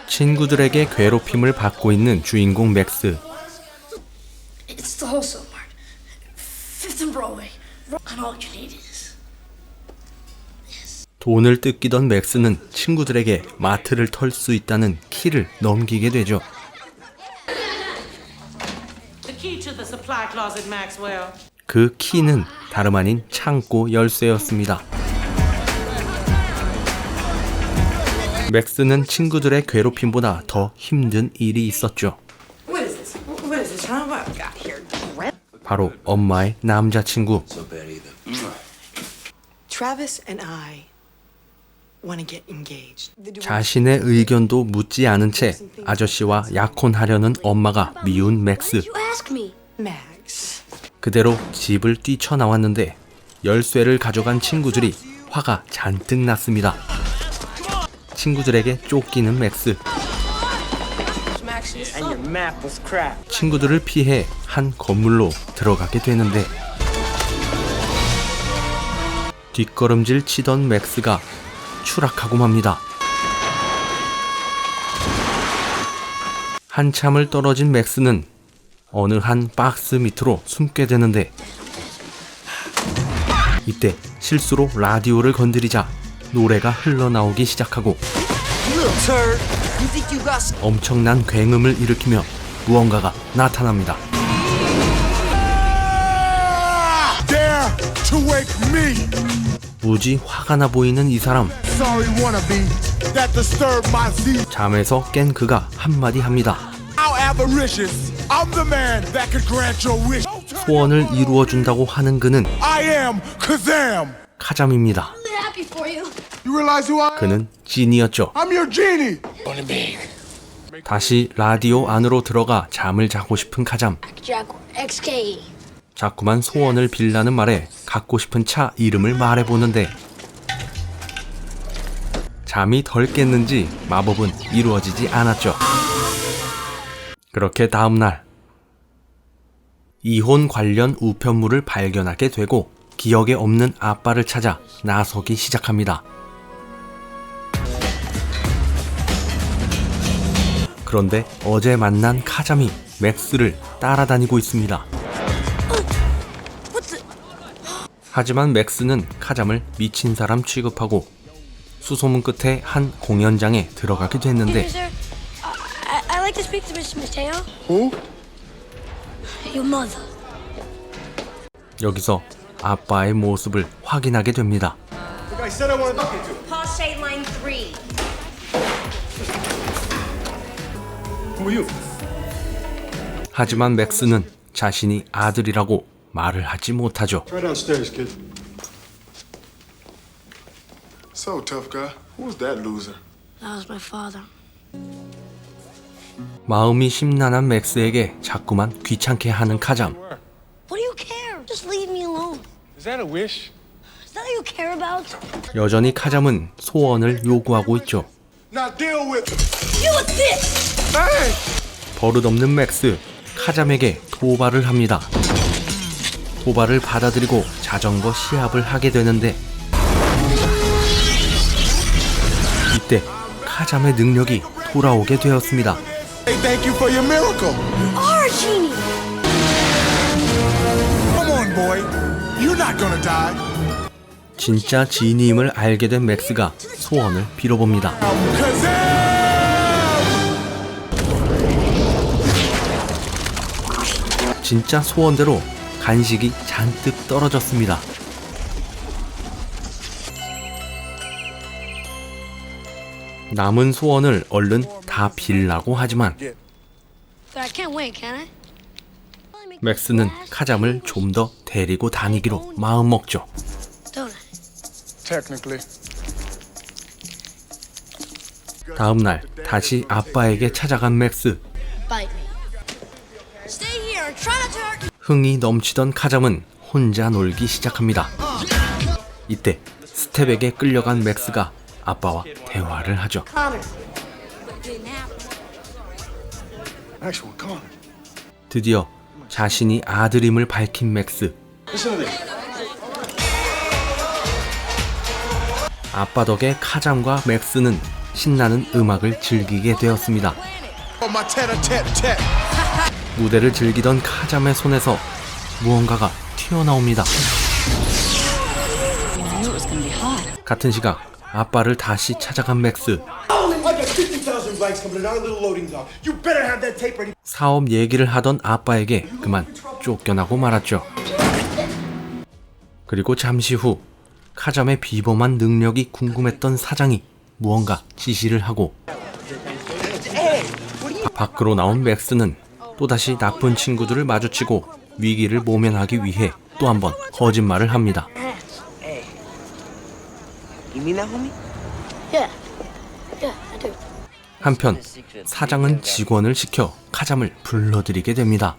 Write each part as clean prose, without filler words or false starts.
친구들에게 괴롭힘을 받고 있는 주인공 맥스. It's the wholesale mart. Fifth and Broadway. And all you need is. 돈을 뜯기던 맥스는 친구들에게 마트를 털 수 있다는 키를 넘기게 되죠. The key to the supply closet, Maxwell. 그 키는 다름 아닌 창고 열쇠였습니다. 맥스는 친구들의 괴롭힘보다 더 힘든 일이 있었죠. What is this? What is this, huh? What got here? 바로 엄마의 남자친구. Travis and I want to get engaged. 자신의 의견도 묻지 않은 채 아저씨와 약혼하려는 엄마가 미운 맥스. You ask me. Max. 그대로 집을 뛰쳐나왔는데 열쇠를 가져간 친구들이 화가 잔뜩 났습니다. 친구들에게 쫓기는 맥스. 친구들을 피해 한 건물로 들어가게 되는데 뒷걸음질 치던 맥스가 추락하고 맙니다. 한참을 떨어진 맥스는 어느 한 박스 밑으로 숨게 되는데 이때 실수로 라디오를 건드리자 노래가 흘러나오기 시작하고 엄청난 굉음을 일으키며 무언가가 나타납니다. 무지 화가 나 보이는 이 사람. 잠에서 깬 그가 한마디 합니다. 소원을 이루어준다고 하는 그는 카잠입니다. 그는 지니였죠. 다시 라디오 안으로 들어가 잠을 자고 싶은 카잠. XK. 자꾸만 소원을 빌라는 말에 갖고 싶은 차 이름을 말해보는데 잠이 덜 깼는지 마법은 이루어지지 않았죠. 그렇게 다음날 이혼 관련 우편물을 발견하게 되고 기억에 없는 아빠를 찾아 나서기 시작합니다. 그런데 어제 만난 카잠이 맥스를 따라다니고 있습니다. 하지만 맥스는 카잠을 미친 사람 취급하고 수소문 끝에 한 공연장에 들어가게 됐는데 I like to speak to Mr. Mateo. Who? Your mother. 여기서 아빠의 모습을 확인하게 됩니다. Pause line 3. Who are you? 하지만 맥스는 자신이 아들이라고 말을 하지 못하죠. Try downstairs, kid. So tough guy. Who's that loser? That was my father. 마음이 심란한 맥스에게 자꾸만 귀찮게 하는 카잠. What do you care? Just leave me alone. Is that a wish? Is that all you care about? 여전히 카잠은 소원을 요구하고 있죠. Now deal with You with this! Hey! 버릇없는 맥스, 카잠에게 도발을 합니다. 도발을 받아들이고 자전거 시합을 하게 되는데 이때 카잠의 능력이 돌아오게 되었습니다. Hey, thank you for your miracle. Our genie! Come on, boy. You're not gonna die. 진짜 지니임을 알게 된 맥스가 소원을 빌어봅니다. 진짜 소원대로 간식이 잔뜩 떨어졌습니다. 남은 소원을 얼른 다 빌라고 하지만 But I can't wait, can I? 맥스는 카잠을 좀 더 데리고 다니기로 마음먹죠. Don't I? Technically. 다음날 다시 아빠에게 찾아간 맥스. Bite me. Stay here and try not to hurt. 흥이 넘치던 카잠은 혼자 놀기 시작합니다. 이때 스텝에게 끌려간 맥스가 아빠와 대화를 하죠. Connor. What didn't happen? Actual Connor. 드디어 자신이 아들임을 밝힌 맥스. Listen to this. 아빠 덕에 카잠과 맥스는 신나는 음악을 즐기게 되었습니다. Oh, my tete-a-tete-tete. 무대를 즐기던 카잠의 손에서 무언가가 튀어나옵니다. 같은 시각 아빠를 다시 찾아간 맥스. 사업 얘기를 하던 아빠에게 그만 쫓겨나고 말았죠. 그리고 잠시 후 카잠의 비범한 능력이 궁금했던 사장이 무언가 지시를 하고 밖으로 나온 맥스는 또다시 나쁜 친구들을 마주치고 위기를 모면하기 위해 또 한 번 거짓말을 합니다. You mean that, homie? Yeah. Yeah, I do. 한편 사장은 직원을 시켜 카잠을 불러들이게 됩니다.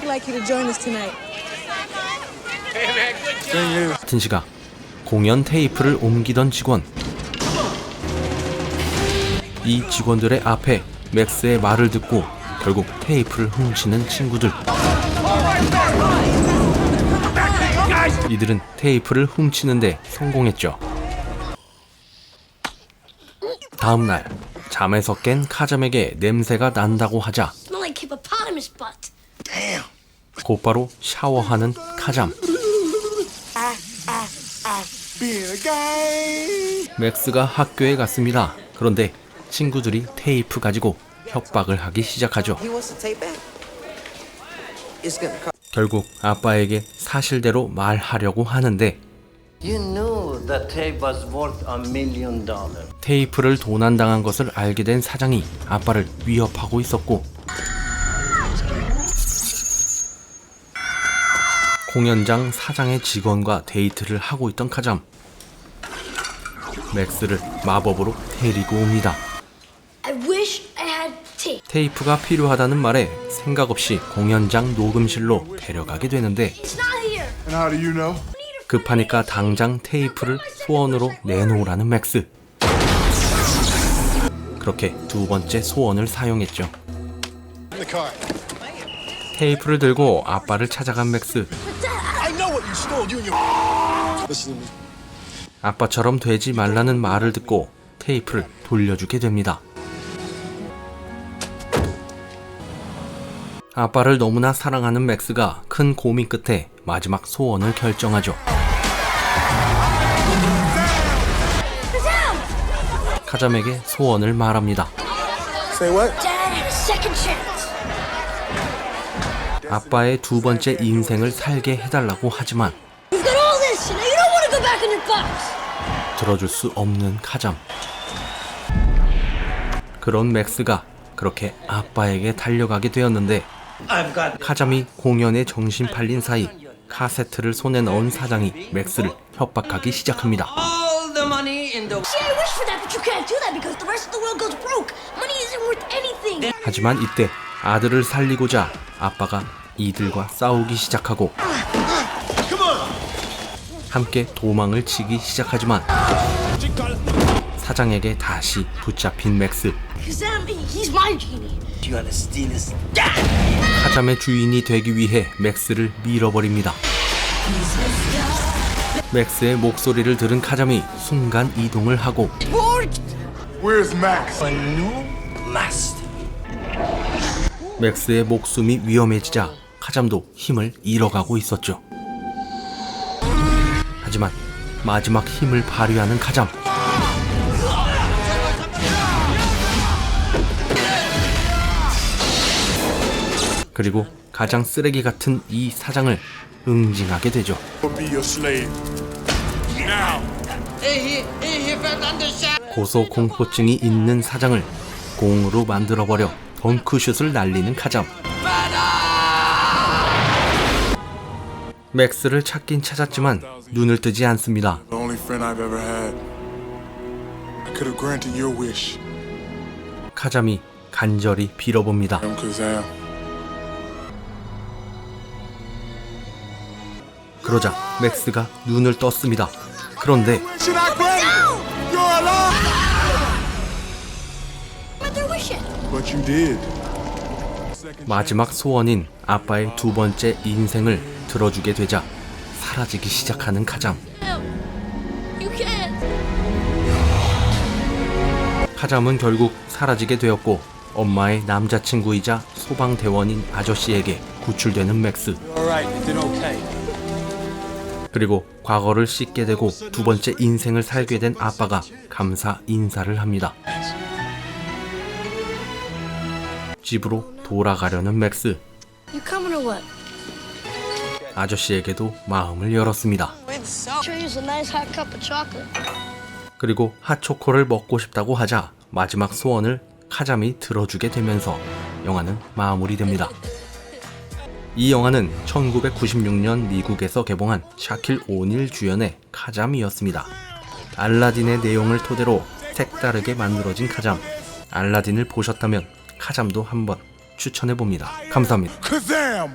I'd like you to join us tonight. 같은 시각 공연 테이프를 옮기던 직원. 이 직원들의 앞에 맥스의 말을 듣고 결국 테이프를 훔치는 친구들. 이들은 테이프를 훔치는데 성공했죠. 다음날 잠에서 깬 카잠에게 냄새가 난다고 하자 Smell like hippopotamus butt. 곧바로 샤워하는 카잠. Being a guy. 맥스가 학교에 갔습니다. 그런데 친구들이 테이프 가지고 협박을 하기 시작하죠. He wants to take back. It's gonna cost. 결국 아빠에게 사실대로 말하려고 하는데 You knew the tape was worth $1 million. 테이프를 도난당한 것을 알게 된 사장이 아빠를 위협하고 있었고 공연장 사장의 직원과 데이트를 하고 있던 카잠. 맥스를 마법으로 데리고 옵니다. I wish I had tape. 테이프가 필요하다는 말에 생각 없이 공연장 녹음실로 데려가게 되는데 It's not here. And how do you know? 급하니까 당장 테이프를 소원으로 내놓으라는 맥스. 그렇게 두 번째 소원을 사용했죠. In the car. 테이프를 들고 아빠를 찾아간 맥스. I know what you stole. You and your. Listen to me. 아빠처럼 되지 말라는 말을 듣고 테이프를 돌려주게 됩니다. 아빠를 너무나 사랑하는 맥스가 큰 고민 끝에 마지막 소원을 결정하죠. 카잠에게 소원을 말합니다. Say what? Dad had a second chance. 아빠의 두 번째 인생을 살게 해달라고 하지만 You've got all this, and now you don't want to go back in your box. 들어줄 수 없는 카잠. 그런 맥스가 그렇게 아빠에게 달려가게 되었는데 I've got 카잠이 공연에 정신 팔린 사이 카세트를 손에 넣은 사장이 맥스를 협박하기 시작합니다. all the money in the See, I wish for that, but you can't do that because the rest of the world goes broke. Money isn't worth anything. 하지만 이때 아들을 살리고자 아빠가 이들과 싸우기 시작하고 함께 도망을 치기 시작하지만 사장에게 다시 붙잡힌 맥스. Because he's my genie. You gotta steal this. 카잠의 주인이 되기 위해 맥스를 밀어버립니다. 맥스의 목소리를 들은 카잠이 순간 이동을 하고 Where's Max? 맥스의 목숨이 위험해지자 카잠도 힘을 잃어가고 있었죠. 하지만 마지막 힘을 발휘하는 카잠. 그리고 가장 쓰레기 같은 이 사장을 응징하게 되죠. I'll be your slave. Now. 고소 공포증이 있는 사장을 공으로 만들어버려 덩크슛을 날리는 카잠. 맥스를 찾긴 찾았지만 눈을 뜨지 않습니다. The only friend I've ever had. I could have granted your wish. 카잠이 간절히 빌어봅니다. Uncle Sam. 그러자 맥스가 눈을 떴습니다. 그런데 Should I grant it? You're alive. But they're wishing. But you did. 마지막 소원인 아빠의 두 번째 인생을 들어주게 되자 사라지기 시작하는 카잠. No, you can't. 카잠은 결국 사라지게 되었고 엄마의 남자친구이자 소방대원인 아저씨에게 구출되는 맥스. 그리고 과거를 씻게 되고 두 번째 인생을 살게 된 아빠가 감사 인사를 합니다. 집으로 돌아가려는 맥스. You coming or what? 아저씨에게도 마음을 열었습니다. Sure use a nice hot cup of chocolate. 그리고 핫초코를 먹고 싶다고 하자 마지막 소원을 카잠이 들어주게 되면서 영화는 마무리됩니다. 이 영화는 1996년 미국에서 개봉한 샤킬 오닐 주연의 카잠이었습니다. 알라딘의 내용을 토대로 색다르게 만들어진 카잠. 알라딘을 보셨다면 카잠도 한번 추천해봅니다. 감사합니다. Kazam!